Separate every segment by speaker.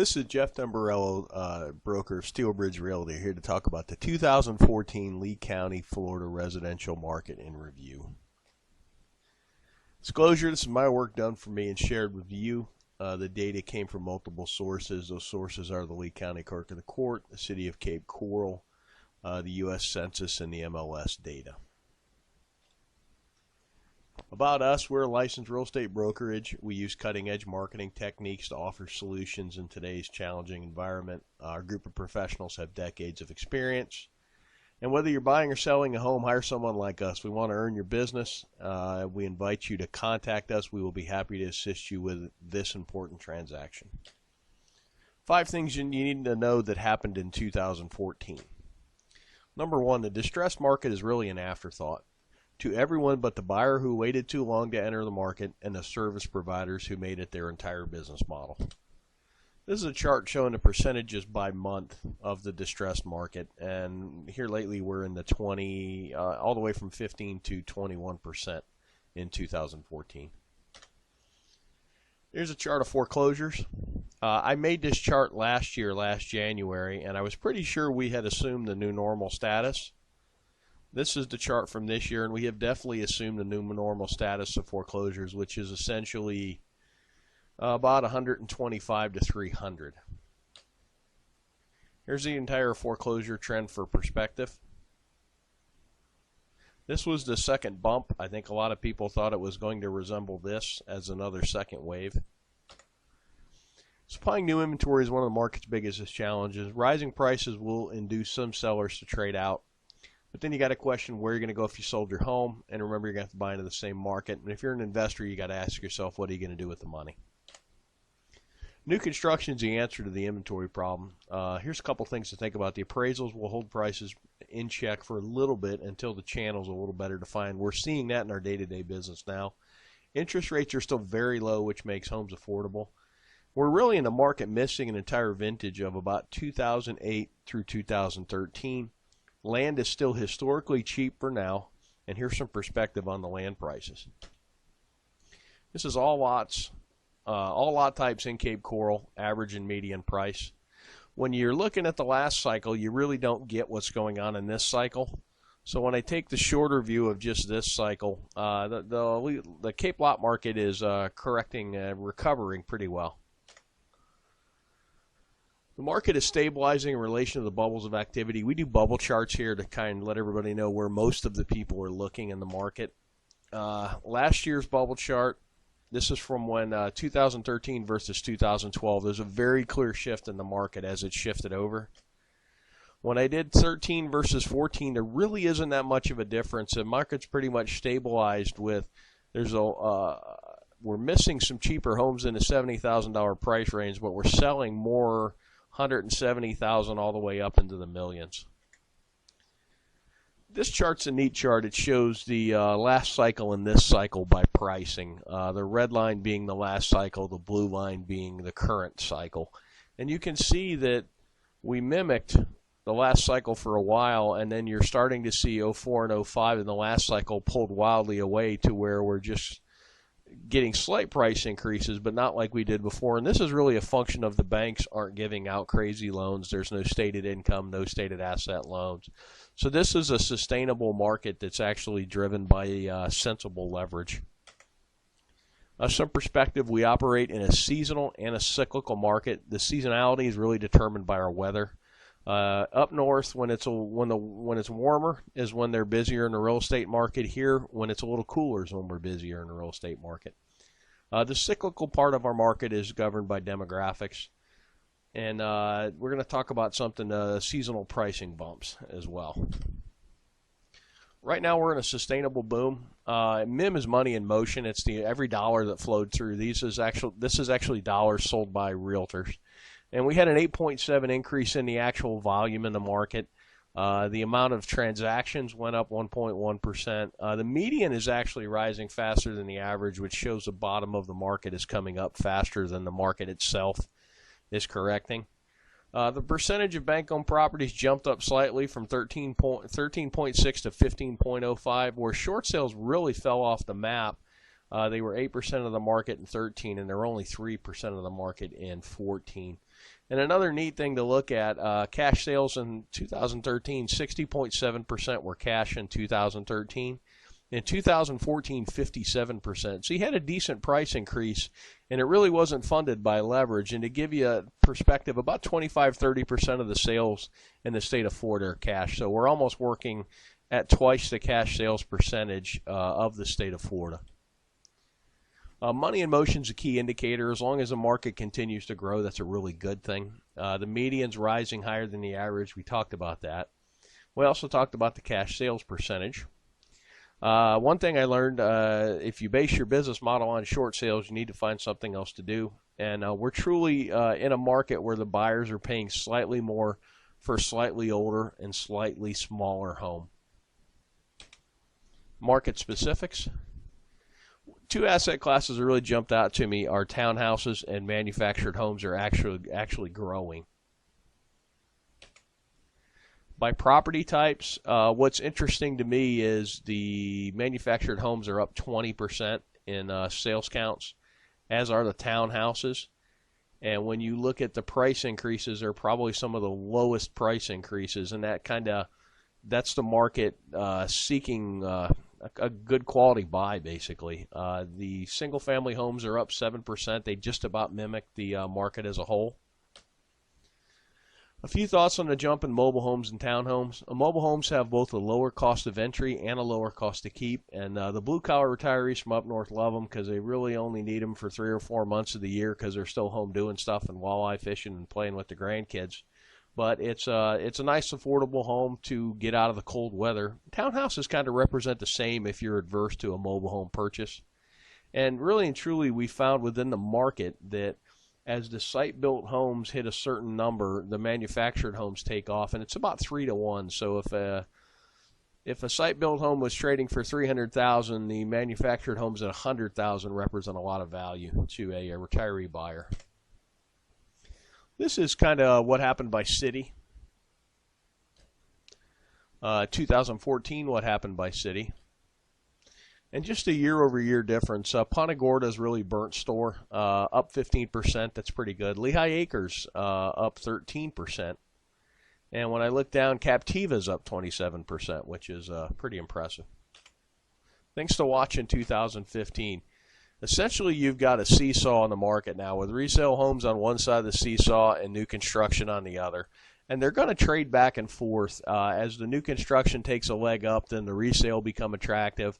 Speaker 1: This is Jeff Tamburello, broker of SteelBridge Realty, here to talk about the 2014 Lee County, Florida residential market in review. Disclosure, this is my work done for me and shared with you. The data came from multiple sources. Those sources are the Lee County Clerk of the Court, the City of Cape Coral, the U.S. Census, and the MLS data. About us, we're a licensed real estate brokerage. We use cutting-edge marketing techniques to offer solutions in today's challenging environment. Our group of professionals have decades of experience. And whether you're buying or selling a home, hire someone like us. We want to earn your business. We invite you to contact us. We will be happy to assist you with this important transaction. 5 things you need to know that happened in 2014. Number 1, the distressed market is really an afterthought to everyone but the buyer who waited too long to enter the market and the service providers who made it their entire business model. This is a chart showing the percentages by month of the distressed market, and here lately we're in the all the way from 15 to 21% in 2014. Here's a chart of foreclosures. I made this chart last January, and I was pretty sure we had assumed the new normal status. This is the chart from this year, and we have definitely assumed the new normal status of foreclosures, which is essentially about 125 to 300. Here's the entire foreclosure trend for perspective. This was the second bump. I think a lot of people thought it was going to resemble this as another second wave. Supplying new inventory is one of the market's biggest challenges. Rising prices will induce some sellers to trade out. But then you got to question where you're going to go if you sold your home, and remember you're going to have to buy into the same market. And if you're an investor, you got to ask yourself, what are you going to do with the money? New construction is the answer to the inventory problem. Here's a couple things to think about. The appraisals will hold prices in check for a little bit until the channel's a little better defined. We're seeing that in our day-to-day business now. Interest rates are still very low, which makes homes affordable. We're really in the market missing an entire vintage of about 2008 through 2013. Land is still historically cheap for now, and here's some perspective on the land prices. This is all lots, all lot types in Cape Coral, average and median price. When you're looking at the last cycle, you really don't get what's going on in this cycle. So when I take the shorter view of just this cycle, the Cape lot market is recovering pretty well. The market is stabilizing in relation to the bubbles of activity. We do bubble charts here to kind of let everybody know where most of the people are looking in the market. Last year's bubble chart, this is from when 2013 versus 2012. There's a very clear shift in the market as it shifted over. When I did 13 versus 14, there really isn't that much of a difference. The market's pretty much stabilized with, we're missing some cheaper homes in the $70,000 price range, but we're selling more 170,000 all the way up into the millions. This chart's a neat chart. It shows the last cycle and this cycle by pricing. The red line being the last cycle, the blue line being the current cycle. And you can see that we mimicked the last cycle for a while, and then you're starting to see 04 and 05 in the last cycle pulled wildly away to where we're just getting slight price increases, but not like we did before. And this is really a function of the banks aren't giving out crazy loans. There's no stated income, no stated asset loans. So this is a sustainable market that's actually driven by sensible leverage. Some perspective, we operate in a seasonal and a cyclical market. The seasonality is really determined by our weather. Up north, when it's warmer, is when they're busier in the real estate market. Here, when it's a little cooler, is when we're busier in the real estate market. The cyclical part of our market is governed by demographics, and we're going to talk about something seasonal pricing bumps as well. Right now, we're in a sustainable boom. MIM is money in motion. It's every dollar that flowed through. This is actually dollars sold by realtors. And we had an 8.7 increase in the actual volume in the market. The amount of transactions went up 1.1%. The median is actually rising faster than the average, which shows the bottom of the market is coming up faster than the market itself is correcting. The percentage of bank-owned properties jumped up slightly from 13.6 to 15.05, where short sales really fell off the map. They were 8% of the market in 13, and they're only 3% of the market in 14. And another neat thing to look at, cash sales in 2013, 60.7% were cash in 2013. In 2014, 57%. So you had a decent price increase, and it really wasn't funded by leverage. And to give you a perspective, about 25-30% of the sales in the state of Florida are cash. So we're almost working at twice the cash sales percentage of the state of Florida. Money in motion is a key indicator. As long as the market continues to grow, that's a really good thing. The median's rising higher than the average. We talked about that. We also talked about the cash sales percentage. One thing I learned, if you base your business model on short sales, you need to find something else to do. And we're truly in a market where the buyers are paying slightly more for a slightly older and slightly smaller home. Market specifics. Two asset classes that really jumped out to me are townhouses and manufactured homes are actually growing. By property types, what's interesting to me is the manufactured homes are up 20% in sales counts, as are the townhouses. And when you look at the price increases, they're probably some of the lowest price increases, and that's the market seeking a good quality buy, basically. The single-family homes are up 7%. They just about mimic the market as a whole. A few thoughts on the jump in mobile homes and townhomes. Mobile homes have both a lower cost of entry and a lower cost to keep, and the blue-collar retirees from up north love them because they really only need them for 3 or 4 months of the year because they're still home doing stuff and walleye fishing and playing with the grandkids. But it's a nice, affordable home to get out of the cold weather. Townhouses kind of represent the same if you're adverse to a mobile home purchase. And really and truly, we found within the market that as the site-built homes hit a certain number, the manufactured homes take off, and it's about 3 to 1. So if a site-built home was trading for $300,000, the manufactured homes at $100,000 represent a lot of value to a retiree buyer. This is kind of what happened by city. 2014, what happened by city. And just a year-over-year difference. Punta Gorda's really burnt store, up 15%. That's pretty good. Lehigh Acres up 13%. And when I look down, Captiva's up 27%, which is pretty impressive. Things to watch in 2015. Essentially, you've got a seesaw in the market now with resale homes on one side of the seesaw and new construction on the other. And they're going to trade back and forth. As the new construction takes a leg up, then the resale become attractive,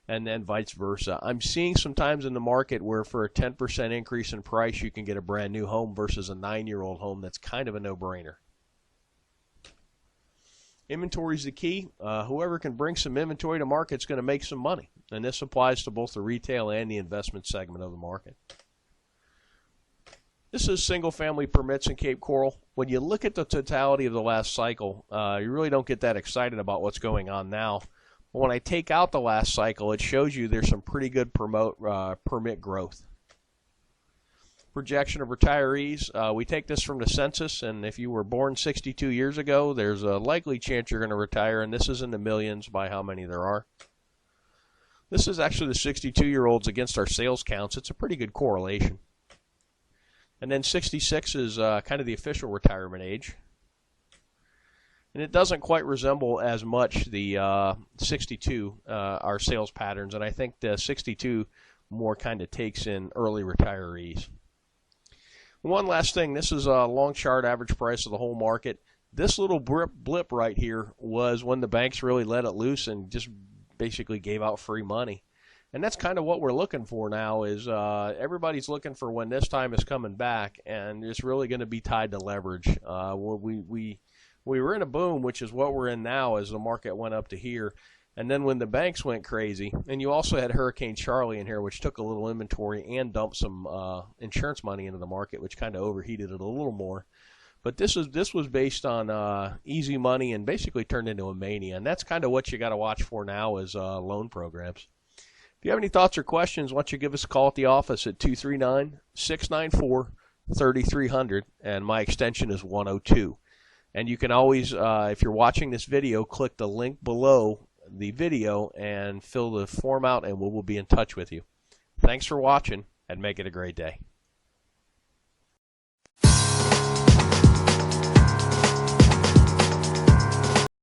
Speaker 1: and then vice versa. I'm seeing sometimes in the market where for a 10% increase in price, you can get a brand new home versus a 9-year-old home. That's kind of a no-brainer. Inventory is the key. Whoever can bring some inventory to market is going to make some money. And this applies to both the retail and the investment segment of the market. This is single-family permits in Cape Coral. When you look at the totality of the last cycle, you really don't get that excited about what's going on now. But when I take out the last cycle, it shows you there's some pretty good permit growth. Projection of retirees. We take this from the census, and if you were born 62 years ago, there's a likely chance you're going to retire, and this is in the millions by how many there are. This is actually the 62-year-olds against our sales counts. It's a pretty good correlation. And then 66 is kind of the official retirement age. And it doesn't quite resemble as much the 62, our sales patterns, and I think the 62 more kind of takes in early retirees. One last thing, this is a long chart average price of the whole market. This little blip right here was when the banks really let it loose and just basically gave out free money. And that's kind of what we're looking for now is everybody's looking for when this time is coming back, and it's really going to be tied to leverage. We were in a boom, which is what we're in now as the market went up to here. And then when the banks went crazy, and you also had Hurricane Charlie in here, which took a little inventory and dumped some insurance money into the market, which kind of overheated it a little more. But this was based on easy money and basically turned into a mania. And that's kind of what you got to watch for now is loan programs. If you have any thoughts or questions, why don't you give us a call at the office at 239-694-3300, and my extension is 102. And you can always, if you're watching this video, click the link below the video and fill the form out, and we will be in touch with you. Thanks for watching, and make it a great day.